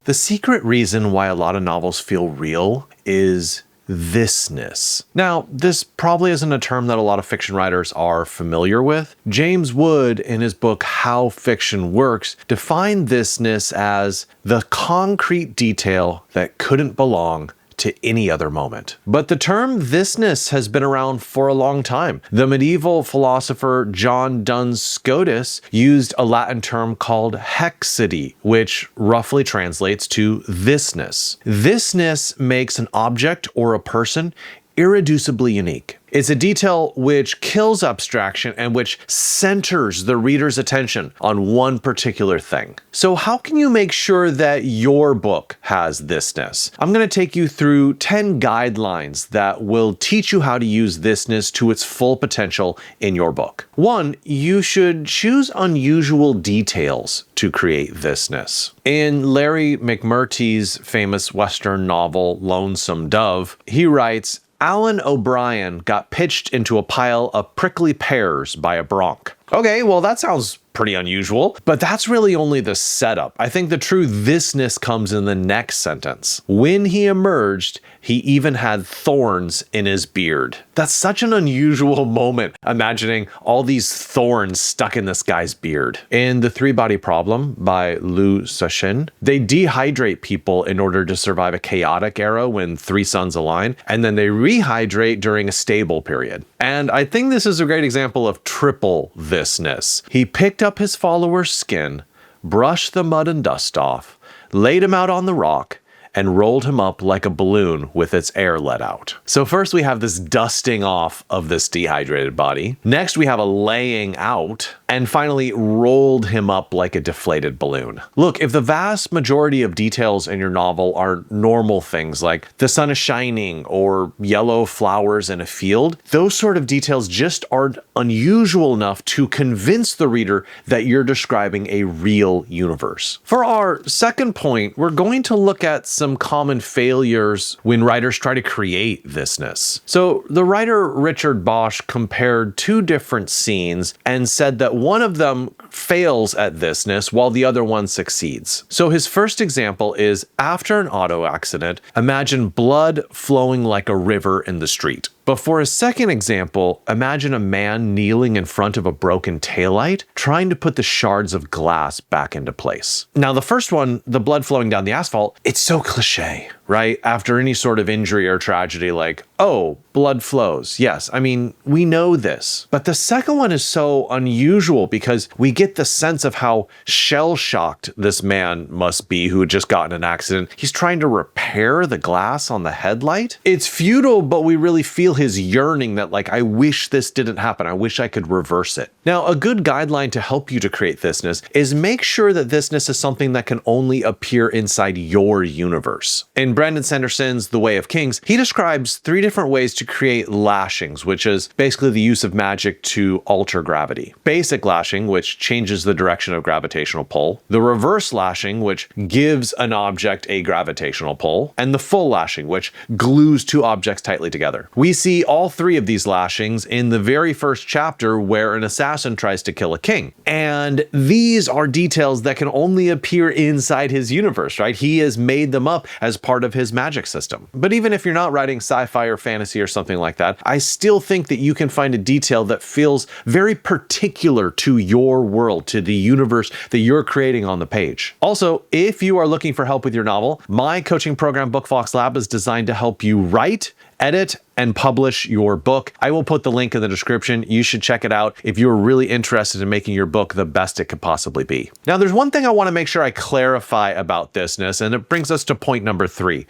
The secret reason why a lot of novels feel real is thisness. Now, this probably isn't a term that a lot of fiction writers are familiar with. James Wood, in his book How Fiction Works, defined thisness as the concrete detail that couldn't belong to any other moment. But the term thisness has been around for a long time. The medieval philosopher John Duns Scotus used a Latin term called hexity, which roughly translates to thisness. Thisness makes an object or a person irreducibly unique. It's a detail which kills abstraction and which centers the reader's attention on one particular thing. So how can you make sure that your book has thisness? I'm going to take you through 10 guidelines that will teach you how to use thisness to its full potential in your book. 1, you should choose unusual details to create thisness. In Larry McMurtry's famous Western novel, Lonesome Dove, he writes, Alan O'Brien got pitched into a pile of prickly pears by a bronc. Okay, well that sounds pretty unusual, but that's really only the setup. I think the true thisness comes in the next sentence. When he emerged, he even had thorns in his beard. That's such an unusual moment, imagining all these thorns stuck in this guy's beard. In The Three-Body Problem by Liu Cixin, they dehydrate people in order to survive a chaotic era when 3 suns align, and then they rehydrate during a stable period. And I think this is a great example of triple thisness. He picked up his follower's skin, brushed the mud and dust off, laid him out on the rock, and rolled him up like a balloon with its air let out. So first we have this dusting off of this dehydrated body. Next we have a laying out, and finally rolled him up like a deflated balloon. Look, if the vast majority of details in your novel are normal things like the sun is shining or yellow flowers in a field, those sort of details just aren't unusual enough to convince the reader that you're describing a real universe. For our second point, we're going to look at some common failures when writers try to create thisness. So the writer Richard Bosch compared 2 different scenes and said that one of them fails at thisness while the other one succeeds. So his first example is after an auto accident, imagine blood flowing like a river in the street. But for a second example, imagine a man kneeling in front of a broken taillight, trying to put the shards of glass back into place. Now, the first one, the blood flowing down the asphalt, it's so cliche, right? After any sort of injury or tragedy, like, oh, blood flows. Yes, I mean, we know this. But the second one is so unusual because we get the sense of how shell-shocked this man must be who had just gotten an accident. He's trying to repair the glass on the headlight. It's futile, but we really feel his yearning that, like, I wish this didn't happen. I wish I could reverse it. Now, a good guideline to help you to create thisness is make sure that thisness is something that can only appear inside your universe. In Brandon Sanderson's The Way of Kings, he describes 3 different ways to create lashings, which is basically the use of magic to alter gravity. Basic lashing, which changes the direction of gravitational pull. The reverse lashing, which gives an object a gravitational pull. And the full lashing, which glues 2 objects tightly together. We see all 3 of these lashings in the very first chapter where an assassin tries to kill a king. And these are details that can only appear inside his universe, right? He has made them up as part of his magic system. But even if you're not writing sci-fi or fantasy or something like that, I still think that you can find a detail that feels very particular to your world, to the universe that you're creating on the page. Also, if you are looking for help with your novel, my coaching program, BookFox Lab, is designed to help you write, edit, and publish your book. I will put the link in the description. You should check it out if you're really interested in making your book the best it could possibly be. Now, there's one thing I want to make sure I clarify about thisness, and it brings us to point number 3.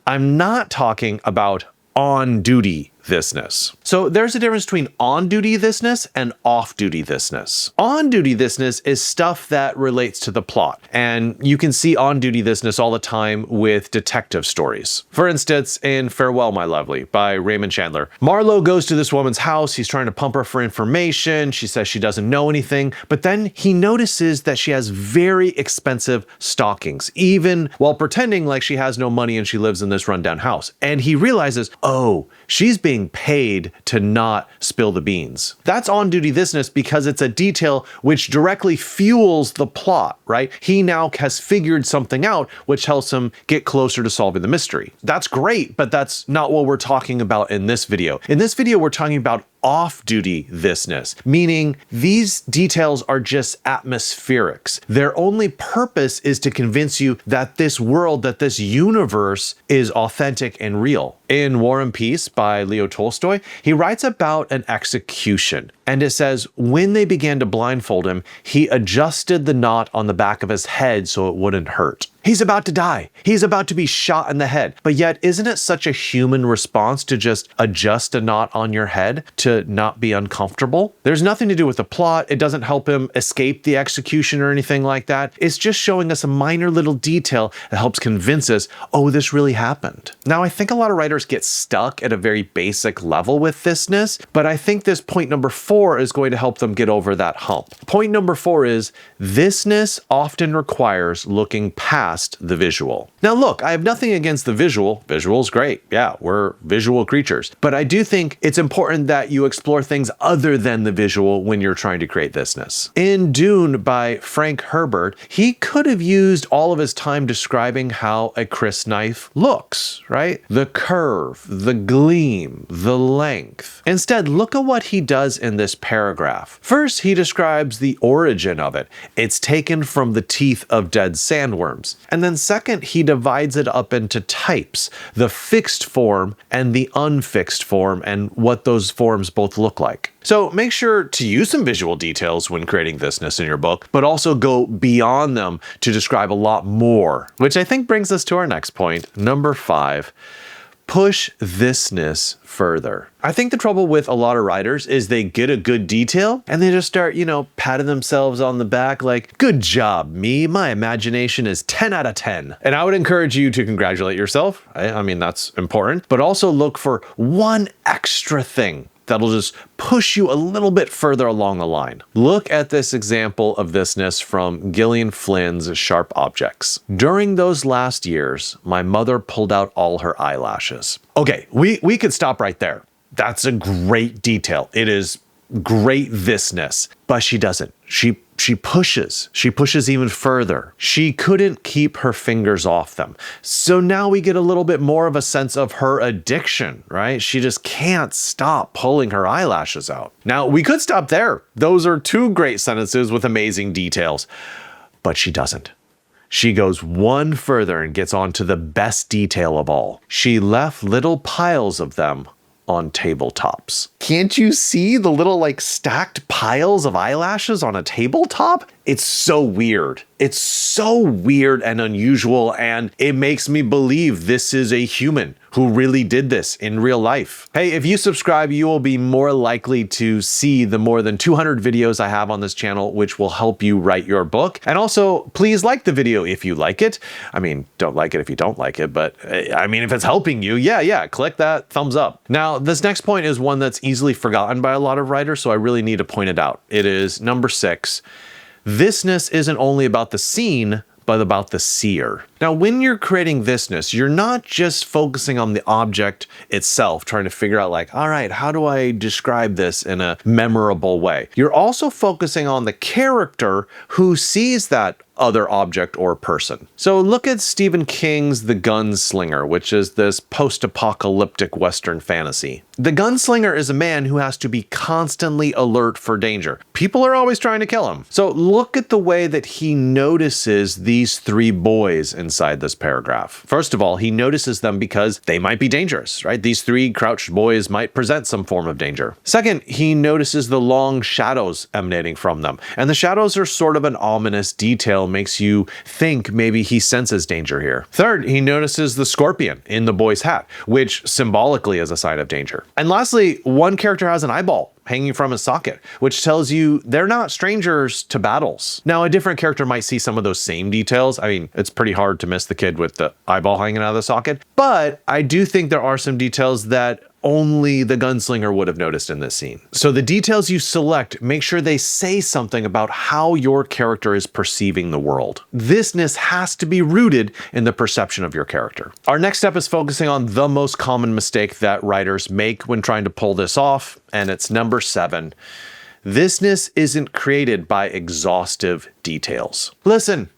I'm not talking about on-duty thisness. So there's a difference between on-duty thisness and off-duty thisness. On-duty thisness is stuff that relates to the plot, and you can see on-duty thisness all the time with detective stories. For instance, in Farewell, My Lovely by Raymond Chandler, Marlowe goes to this woman's house. He's trying to pump her for information. She says she doesn't know anything, but then he notices that she has very expensive stockings, even while pretending like she has no money and she lives in this rundown house. And he realizes, oh, she's being getting paid to not spill the beans. That's on-duty thisness because it's a detail which directly fuels the plot, right? He now has figured something out which helps him get closer to solving the mystery. That's great, but that's not what we're talking about in this video. In this video, we're talking about off-duty thisness, meaning these details are just atmospherics. Their only purpose is to convince you that this world, that this universe is authentic and real. In War and Peace by Leo Tolstoy, he writes about an execution, and it says, when they began to blindfold him, he adjusted the knot on the back of his head so it wouldn't hurt. He's about to die. He's about to be shot in the head. But yet, isn't it such a human response to just adjust a knot on your head to not be uncomfortable? There's nothing to do with the plot. It doesn't help him escape the execution or anything like that. It's just showing us a minor little detail that helps convince us, oh, this really happened. Now, I think a lot of writers get stuck at a very basic level with thisness, but I think this point number 4 is going to help them get over that hump. Point number 4 is thisness often requires looking past the visual. Now look, I have nothing against the visual. Visual's great. Yeah, we're visual creatures. But I do think it's important that you explore things other than the visual when you're trying to create thisness. In Dune by Frank Herbert, he could have used all of his time describing how a crysknife looks, right? The curve, the gleam, the length. Instead, look at what he does in this paragraph. First, he describes the origin of it. It's taken from the teeth of dead sandworms. And then second, he divides it up into types, the fixed form and the unfixed form, and what those forms both look like. So make sure to use some visual details when creating thisness in your book, but also go beyond them to describe a lot more, which I think brings us to our next point, number 5. Push thisness further. I think the trouble with a lot of writers is they get a good detail and they just start, patting themselves on the back like, good job, me. My imagination is 10 out of 10. And I would encourage you to congratulate yourself. I mean, that's important, but also look for one extra thing that'll just push you a little bit further along the line. Look at this example of thisness from Gillian Flynn's Sharp Objects. During those last years, my mother pulled out all her eyelashes. Okay, we could stop right there. That's a great detail. It is great thisness, but she doesn't. She pushes even further. She couldn't keep her fingers off them. So now we get a little bit more of a sense of her addiction, right? She just can't stop pulling her eyelashes out. Now, we could stop there. Those are 2 great sentences with amazing details, but she doesn't. She goes one further and gets on to the best detail of all. She left little piles of them on tabletops. Can't you see the little stacked piles of eyelashes on a tabletop? It's so weird. It's so weird and unusual, and it makes me believe this is a human who really did this in real life. Hey, if you subscribe, you will be more likely to see the more than 200 videos I have on this channel, which will help you write your book. And also, please like the video if you like it. I mean, don't like it if you don't like it, but I mean, if it's helping you, yeah, click that thumbs up. Now, this next point is one that's easily forgotten by a lot of writers, so I really need to point it out. It is number 6. Thisness isn't only about the scene, but about the seer. Now, when you're creating thisness, you're not just focusing on the object itself, trying to figure out all right, how do I describe this in a memorable way? You're also focusing on the character who sees that other object or person. So look at Stephen King's The Gunslinger, which is this post-apocalyptic Western fantasy. The gunslinger is a man who has to be constantly alert for danger. People are always trying to kill him. So look at the way that he notices these 3 boys inside this paragraph. First of all, he notices them because they might be dangerous, right? These 3 crouched boys might present some form of danger. Second, he notices the long shadows emanating from them. And the shadows are sort of an ominous detail, makes you think maybe he senses danger here. Third, he notices the scorpion in the boy's hat, which symbolically is a sign of danger. And lastly, one character has an eyeball hanging from his socket, which tells you they're not strangers to battles. Now, a different character might see some of those same details. I mean, it's pretty hard to miss the kid with the eyeball hanging out of the socket, but I do think there are some details that only the gunslinger would have noticed in this scene. So the details you select, make sure they say something about how your character is perceiving the world. Thisness has to be rooted in the perception of your character. Our next step is focusing on the most common mistake that writers make when trying to pull this off, and it's number 7. Thisness isn't created by exhaustive details. Listen,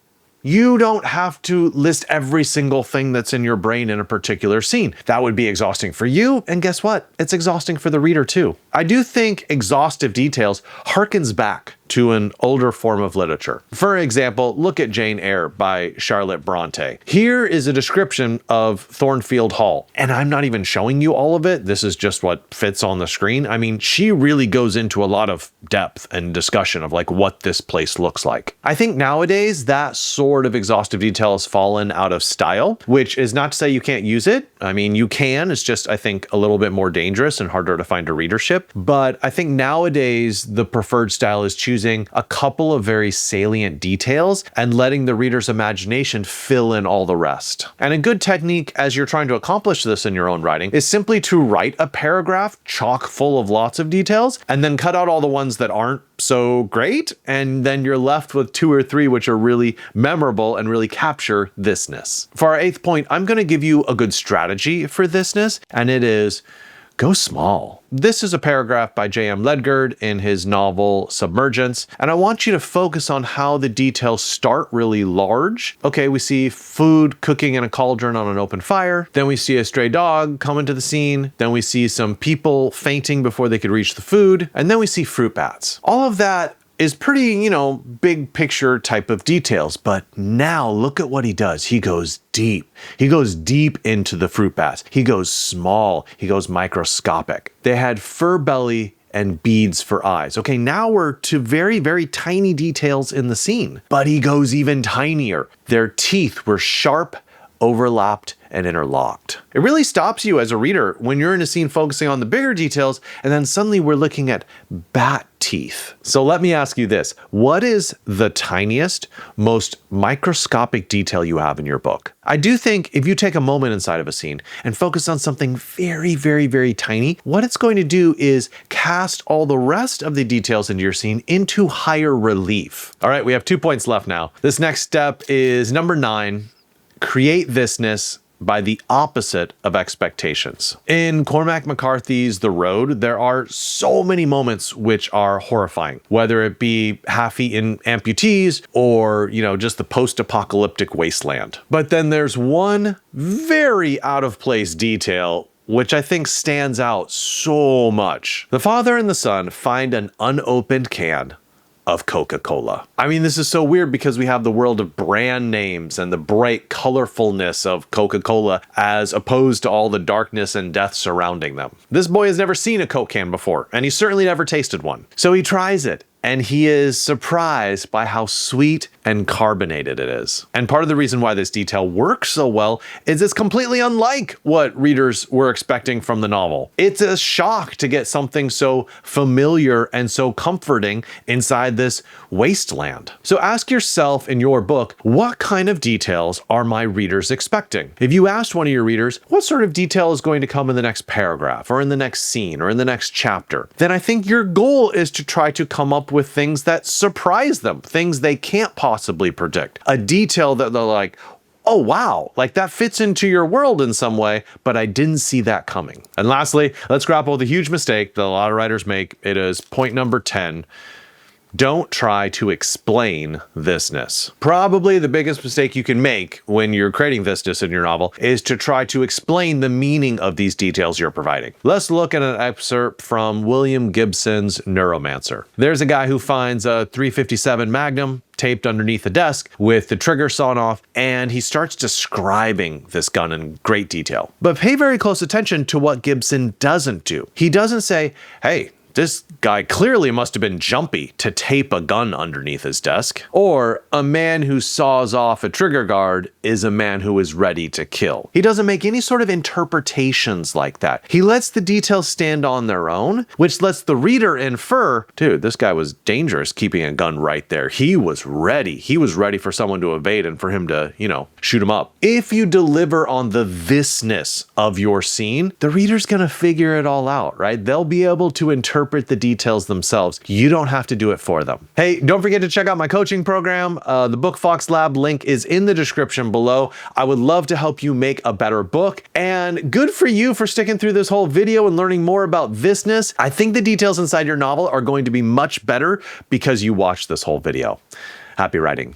you don't have to list every single thing that's in your brain in a particular scene. That would be exhausting for you, and guess what? It's exhausting for the reader too. I do think exhaustive details harkens back to an older form of literature. For example, look at Jane Eyre by Charlotte Bronte. Here is a description of Thornfield Hall, and I'm not even showing you all of it. This is just what fits on the screen. I mean, she really goes into a lot of depth and discussion of like what this place looks like. I think nowadays that sort of exhaustive detail has fallen out of style, which is not to say you can't use it. I mean, you can, it's just, I think, a little bit more dangerous and harder to find a readership. But I think nowadays the preferred style is choosing a couple of very salient details and letting the reader's imagination fill in all the rest. And a good technique as you're trying to accomplish this in your own writing is simply to write a paragraph chock full of lots of details and then cut out all the ones that aren't so great, and then you're left with 2 or 3 which are really memorable and really capture thisness. For our 8th point, I'm going to give you a good strategy for thisness, and it is go small. This is a paragraph by J.M. Ledgard in his novel Submergence, and I want you to focus on how the details start really large. Okay, we see food cooking in a cauldron on an open fire. Then we see a stray dog come into the scene. Then we see some people fainting before they could reach the food. And then we see fruit bats. All of that is pretty, big picture type of details. But now look at what he does. He goes deep. He goes deep into the fruit bats. He goes small. He goes microscopic. They had fur belly and beads for eyes. Okay, now we're to very, very tiny details in the scene. But he goes even tinier. Their teeth were sharp, overlapped, and interlocked. It really stops you as a reader when you're in a scene focusing on the bigger details, and then suddenly we're looking at bat teeth. So let me ask you this. What is the tiniest, most microscopic detail you have in your book? I do think if you take a moment inside of a scene and focus on something very, very, very tiny, what it's going to do is cast all the rest of the details into your scene into higher relief. All right, we have 2 points left now. This next step is number 9. Create thisness by the opposite of expectations. In Cormac McCarthy's The Road, there are so many moments which are horrifying, whether it be half-eaten amputees or, just the post-apocalyptic wasteland. But then there's one very out-of-place detail which I think stands out so much. The father and the son find an unopened can of Coca-Cola. I mean, this is so weird because we have the world of brand names and the bright colorfulness of Coca-Cola as opposed to all the darkness and death surrounding them. This boy has never seen a Coke can before, and he's certainly never tasted one. So he tries it, and he is surprised by how sweet and carbonated it is. And part of the reason why this detail works so well is it's completely unlike what readers were expecting from the novel. It's a shock to get something so familiar and so comforting inside this wasteland. So ask yourself in your book, what kind of details are my readers expecting? If you asked one of your readers, what sort of detail is going to come in the next paragraph or in the next scene or in the next chapter, then I think your goal is to try to come up with things that surprise them, things they can't possibly predict. A detail that they're like, oh wow, like that fits into your world in some way, but I didn't see that coming. And lastly, let's grapple with a huge mistake that a lot of writers make. It is point number 10. Don't try to explain thisness. Probably the biggest mistake you can make when you're creating thisness in your novel is to try to explain the meaning of these details you're providing. Let's look at an excerpt from William Gibson's Neuromancer. There's a guy who finds a .357 Magnum taped underneath a desk with the trigger sawn off, and he starts describing this gun in great detail. But pay very close attention to what Gibson doesn't do. He doesn't say, hey, this guy clearly must have been jumpy to tape a gun underneath his desk. Or a man who saws off a trigger guard is a man who is ready to kill. He doesn't make any sort of interpretations like that. He lets the details stand on their own, which lets the reader infer, dude, this guy was dangerous keeping a gun right there. He was ready. He was ready for someone to evade and for him to, shoot him up. If you deliver on the thisness of your scene, the reader's gonna figure it all out, right? They'll be able to interpret the details themselves. You don't have to do it for them. Hey, don't forget to check out my coaching program. The Bookfox Lab link is in the description below. I would love to help you make a better book, and good for you for sticking through this whole video and learning more about thisness. I think the details inside your novel are going to be much better because you watched this whole video. Happy writing.